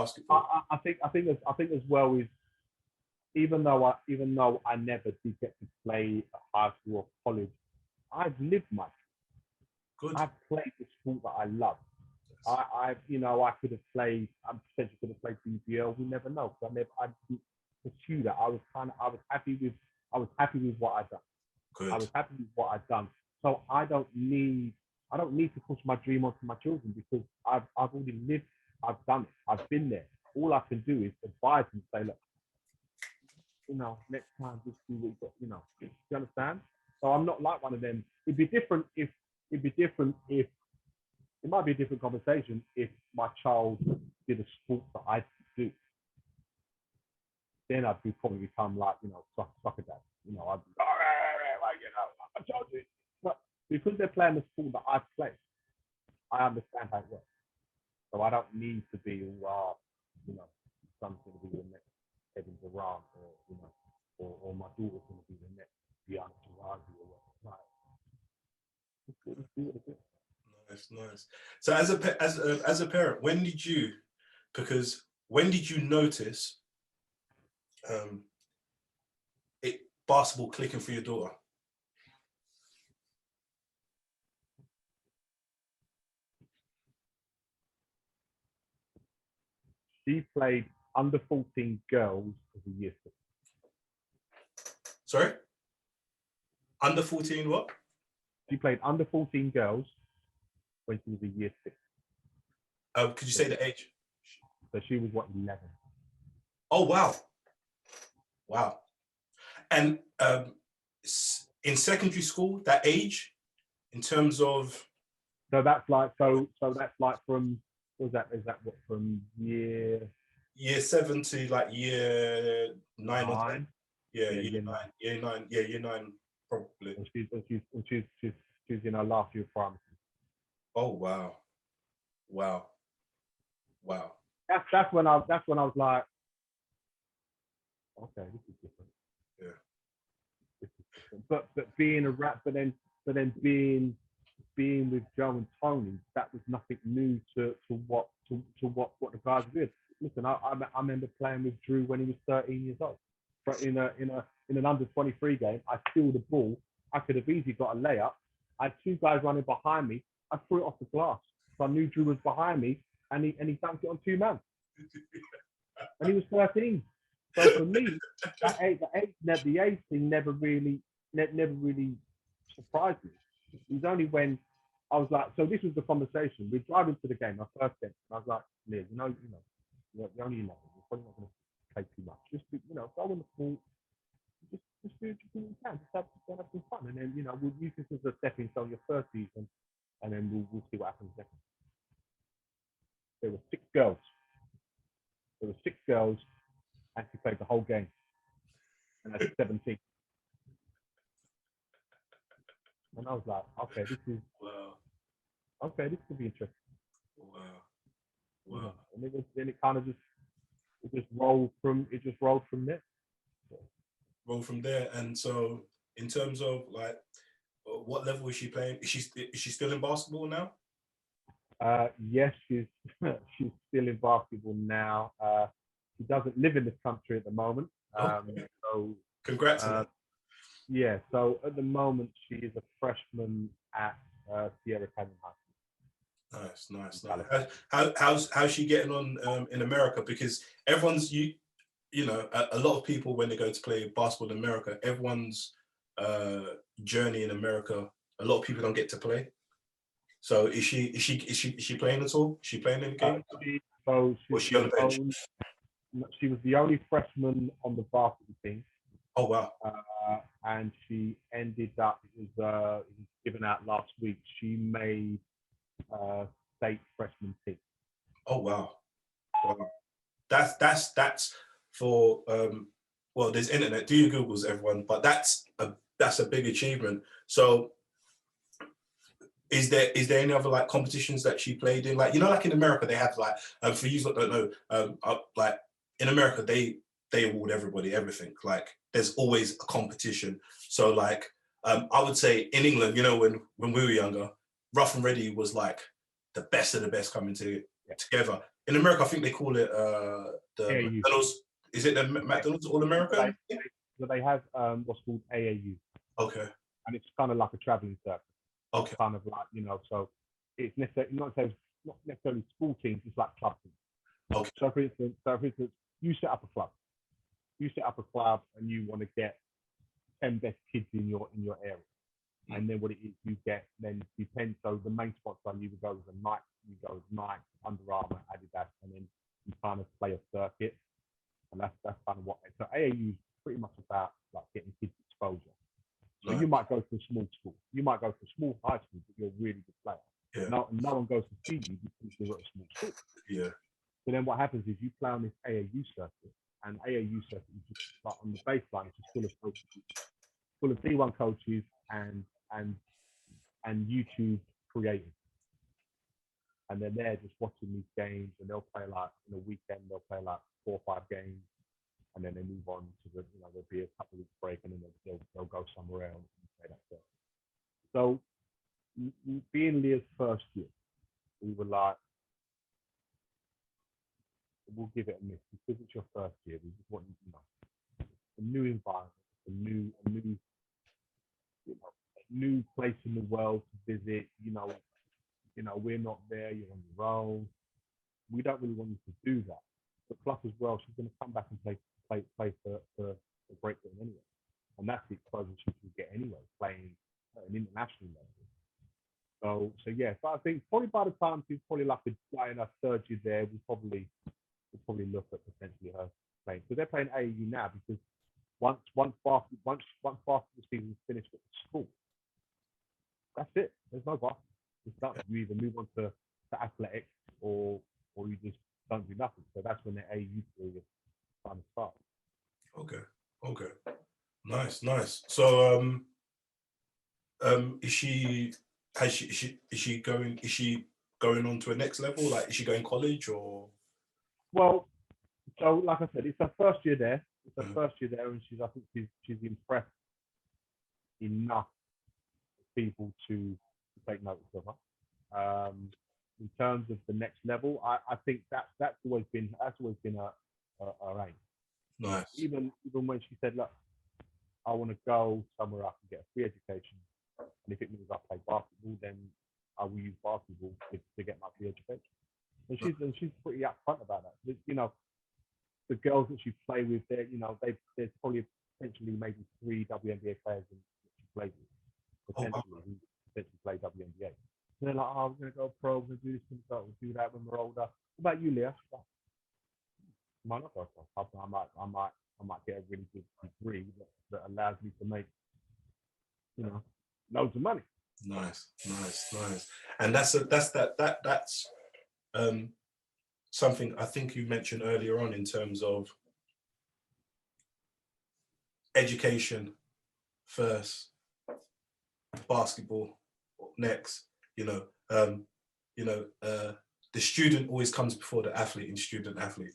basketball? I think as well is even though I never did get to play at high school or college, I've lived my Good. I've played the sport that I love. Yes. I could have played. I potentially could have played BBL. We never know. I didn't pursue that. I was happy with what I'd done. Good. I was happy with what I'd done. So I don't need to push my dream onto my children because I've already lived. I've done it. I've been there. All I can do is advise and say, look, next time just do what you got. Do you understand? So I'm not like one of them. It'd be different if it might be a different conversation if my child did a sport that I do. Then I'd probably become like, soccer dad. I'd be I told you. But because they're playing the sport that I play, I understand how it works. So I don't need to be, something to be the next Kevin Durant or my daughter's going to be the next Gianna Taurasi or whatever. Let's do it. Nice. So as a parent, when did you notice basketball clicking for your daughter? She played under 14 girls as a year 6. Sorry? Under 14 what? She played under 14 girls when she was a year 6. Could you say the age? So she was 11. Oh wow. And in secondary school, that age, in terms of so that's like from is that what from year 7 to like year 9 or 10? Yeah, year 9 probably. And she's in her last year of primary. Oh wow. That's when I was like, okay, this is different. Yeah. This is different. But being a rap, but then being with Joe and Tony, that was nothing new to what the guys did. Listen, I remember playing with Drew when he was 13 years old. But in an under 23 game, I steal the ball. I could have easily got a layup. I had 2 guys running behind me. I threw it off the glass. So I knew Drew was behind me, and he dunked it on 2 men. And he was 13. So for me, the age thing never really surprised me. It was only when I was like, so this was the conversation. We're driving to the game, my first game, and I was like, Liz, you're only 11. You're probably not going to play too much. Just go in the pool. Just do what you can. Just have some fun, and then we'll use this as a stepping stone your first season, and then we'll see what happens next. There were 6 girls. And she played the whole game. And I was 17. And I was like, okay, this could be interesting. Wow. And it kind of just rolled from there. Roll from there. And so in terms of like what level is she playing? Is she still in basketball now? Yes, she's still in basketball now. She doesn't live in this country at the moment. So congrats on that. Yeah, so at the moment she is a freshman at Sierra Canyon High School. Nice. How's she getting on in America? Because everyone's a lot of people when they go to play basketball in America, everyone's journey in America, a lot of people don't get to play. So is she playing at all? Is she playing any games? She was the only freshman on the varsity team. Oh wow! And she ended up. It was given out last week. She made state freshman team. Oh wow! That's for well, there's internet. Do your Googles, everyone. But that's a big achievement. So. Is there any other like competitions that she played in? Like like in America they have like for you that don't know like in America they award everybody everything. Like there's always a competition. So like I would say in England, when we were younger, Rough and Ready was like the best of the best coming together. in America, I think they call it the AAU. McDonald's. Is it the McDonald's All American? So they have what's called AAU, Okay. and it's kind of like a traveling circuit. Okay. It's kind of like, you know, so it's not necessarily school teams, it's like club teams. Okay. So for instance, you set up a club. You set up a club and you want to get 10 best kids in your area. And then what it is, you get, then depends. So the main sponsor you would go with Nike, Under Armour, Adidas, and then you kind of play a circuit. And that's kind of what. So AAU is pretty much about like getting kids exposure. So you might go to a small school, you might go to a small high school, but you're a really good player. Yeah. No one goes to see you because you're at a small school. Yeah. So then what happens is you play on this AAU circuit, and AAU circuit is just like on the baseline, it's just full of coaches, full of D1 coaches and YouTube creators. And then they're just watching these games, and they'll play like in a weekend, they'll play like 4 or 5 games, and then they move on to the, you know, there'll be a couple of weeks break, and then they'll go somewhere else and play that circuit. So being Leah's first year, we were like, we'll give it a miss because it's your first year. We just want you to know a new environment, a new place in the world to visit. You know, we're not there. You're on your own. We don't really want you to do that. But plus, as well, she's going to come back and play for Great Britain anyway, and that's the exposure she will get anyway, playing at an international level. So yeah, but I think probably by the time she's probably like a guy in her 3rd year there, we'll probably look at potentially her playing. So they're playing AAU now because once basketball season is finished at the school, that's it. There's no basketball. It's done. You either move on to athletics or you just don't do nothing. So that's when the AAU period kind of starts. Okay. Nice. So is she going on to a next level? Like, is she going college or? Well, so like I said, it's her first year there. It's her first year there, and I think she's impressed enough people to take notice of her. In terms of the next level, I think that's always been her aim. Nice. Even when she said, look, I want to go somewhere I can get a free education, and if it means I play basketball, then I will use basketball to get my free education. And she's pretty upfront about that. You know, the girls that she play with, there's probably potentially maybe 3 WNBA players that she plays with, potentially who potentially play WNBA. And they're like, oh, we're gonna go pro, we're gonna do this, we'll do that when we're older. What about you, Leah? I might not go pro. I might get a really good degree that allows me to make, loads of money. Nice. And that's something I think you mentioned earlier on in terms of education first, basketball next. The student always comes before the athlete in student athlete.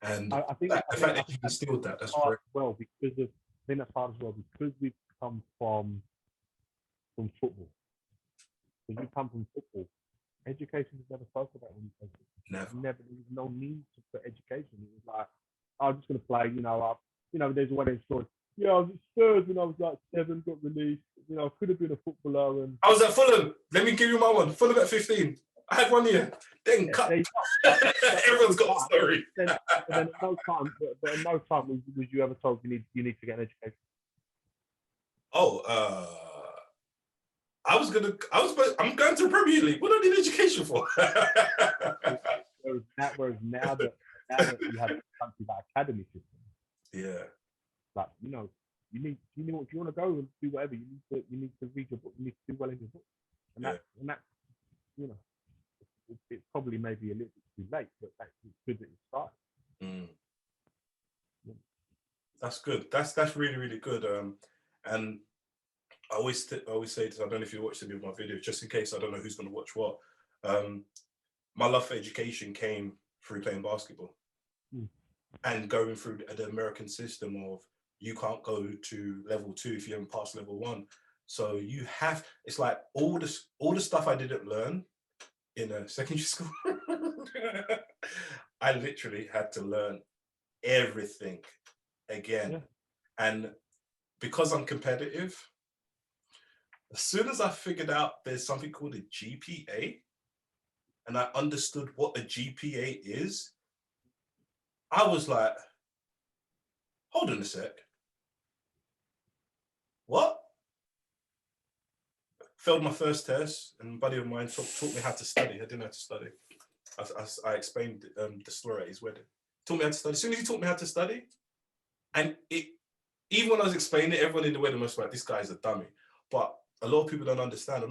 And I think the fact that you instilled that's great. Well, because of, I think that's hard as well, because we've come from football. When you come from football, education is never spoken about when you play football. Never. There was no need for education. It was like, I'm just going to play. There's one in story. Yeah, I was at Spurs when I was like 7, got released. I could have been a footballer. And I was at Fulham. Let me give you my one. Fulham at 15. I had 1 year. Then cut. Everyone's got a story. Then at no time, but at no time was you ever told you need to get an education. I'm going to the Premier League. What do I need education for? whereas now that you have something like academy system. Yeah. Like, you need, if you want to go and do whatever, you need to read your book, you need to do well in your book. And that it's probably maybe a little bit too late, but that's good that it started. Yeah. That's good. That's really, really good. And I always say this, I don't know if you watched any of my videos, just in case I don't know who's going to watch what. My love for education came through playing basketball and going through the American system of you can't go to level 2 if you haven't passed level 1. So it's like all the stuff I didn't learn in a secondary school. I literally had to learn everything again. Yeah. And because I'm competitive, as soon as I figured out there's something called a GPA, and I understood what a GPA is, I was like, hold on a sec. What? Failed my first test, and a buddy of mine taught me how to study. I didn't know how to study. I explained the story at his wedding. Taught me how to study. As soon as he taught me how to study, and even when I was explaining it, everyone in the wedding was like, this guy's a dummy. But a lot of people don't understand.